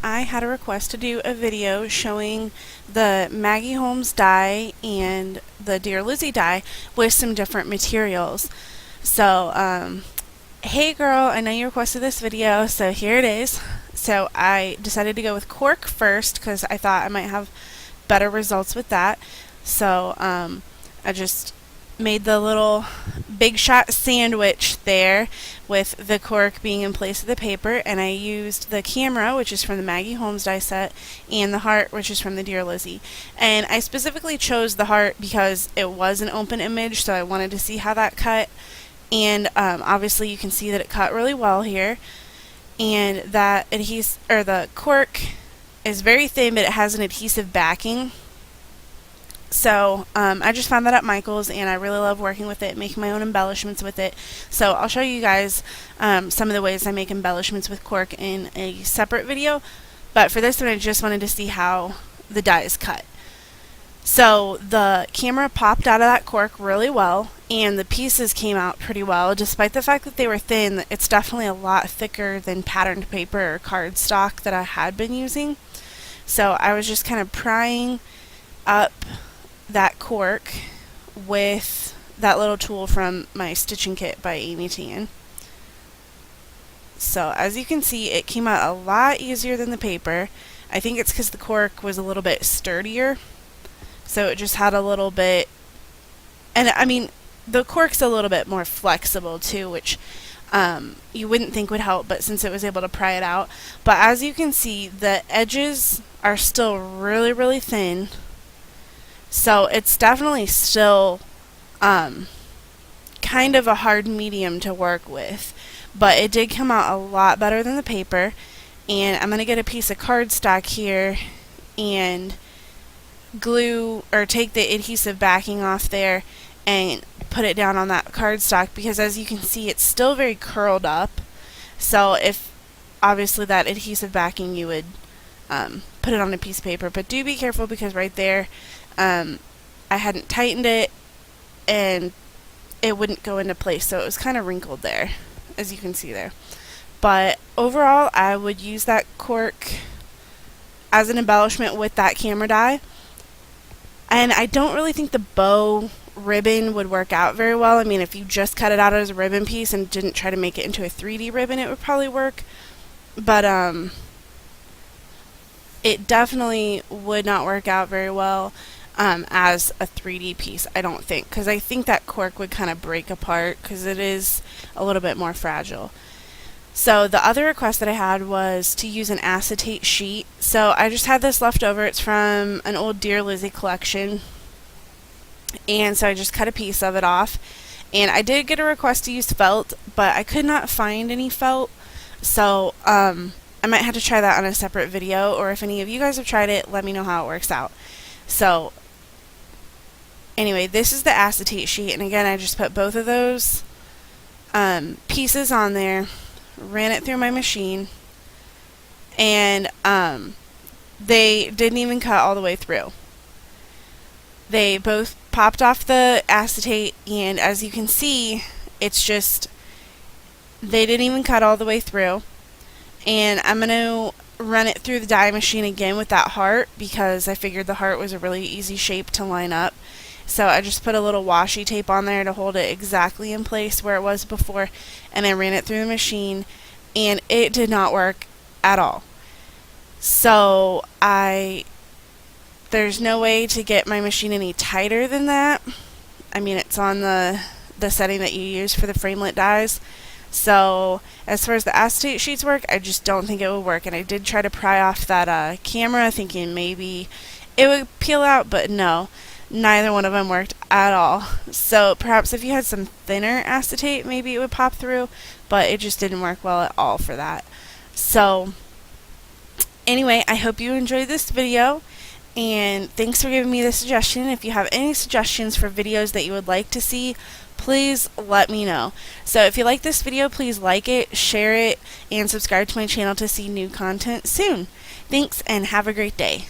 I had a request to do a video showing the Maggie Holmes die and the Dear Lizzie die with some different materials. So, hey girl, I know you requested this video, so here it is. So I decided to go with cork first because I thought I might have better results with that. So I just made the little big shot sandwich there with the cork being in place of the paper, and I used the camera, which is from the Maggie Holmes die set, and the heart, which is from the Dear Lizzie. And I specifically chose the heart because it was an open image, so I wanted to see how that cut. And obviously you can see that it cut really well here, and that the cork is very thin, but it has an adhesive backing. So I just found that at Michael's, and I really love working with it, making my own embellishments with it. So I'll show you guys some of the ways I make embellishments with cork in a separate video, but for this one I just wanted to see how the die is cut. So the camera popped out of that cork really well, and the pieces came out pretty well. Despite the fact that they were thin, it's definitely a lot thicker than patterned paper or cardstock that I had been using. So I was just kind of prying up that cork with that little tool from my stitching kit by Amy Tan. So as you can see, it came out a lot easier than the paper. I think it's because the cork was a little bit sturdier, so it just had a little bit, and I mean the cork's a little bit more flexible too, which you wouldn't think would help, but since it was able to pry it out. But as you can see, the edges are still really thin. So it's definitely still kind of a hard medium to work with, but it did come out a lot better than the paper. And I'm going to get a piece of cardstock here and glue or take the adhesive backing off there and put it down on that cardstock, because as you can see, it's still very curled up. So if obviously that adhesive backing, you would put it on a piece of paper, but do be careful because right there I hadn't tightened it and it wouldn't go into place, so it was kind of wrinkled there, as you can see there. But overall, I would use that cork as an embellishment with that camera die. And I don't really think the bow ribbon would work out very well. I mean, if you just cut it out as a ribbon piece and didn't try to make it into a 3D ribbon, it would probably work. But it definitely would not work out very well as a 3D piece, I don't think, because I think that cork would kind of break apart because it is a little bit more fragile. So the other request that I had was to use an acetate sheet. So I just had this left over. It's from an old Dear Lizzie collection, and so I just cut a piece of it off. And I did get a request to use felt, but I could not find any felt, so I might have to try that on a separate video, or if any of you guys have tried it, let me know how it works out. So anyway, this is the acetate sheet, and again, I just put both of those pieces on there, ran it through my machine, and they didn't even cut all the way through. They both popped off the acetate, and as you can see, it's just, they didn't even cut all the way through. And I'm going to run it through the die machine again with that heart, because I figured the heart was a really easy shape to line up. So I just put a little washi tape on there to hold it exactly in place where it was before, and I ran it through the machine, and it did not work at all. So there's no way to get my machine any tighter than that. I mean, it's on the setting that you use for the framelit dies. So as far as the acetate sheets work, I just don't think it would work. And I did try to pry off that camera, thinking maybe it would peel out, but no, neither one of them worked at all. So perhaps if you had some thinner acetate, maybe it would pop through, but it just didn't work well at all for that. So anyway, I hope you enjoyed this video, and thanks for giving me the suggestion. If you have any suggestions for videos that you would like to see, please let me know. So if you like this video, please like it, share it, and subscribe to my channel to see new content soon. Thanks, and have a great day.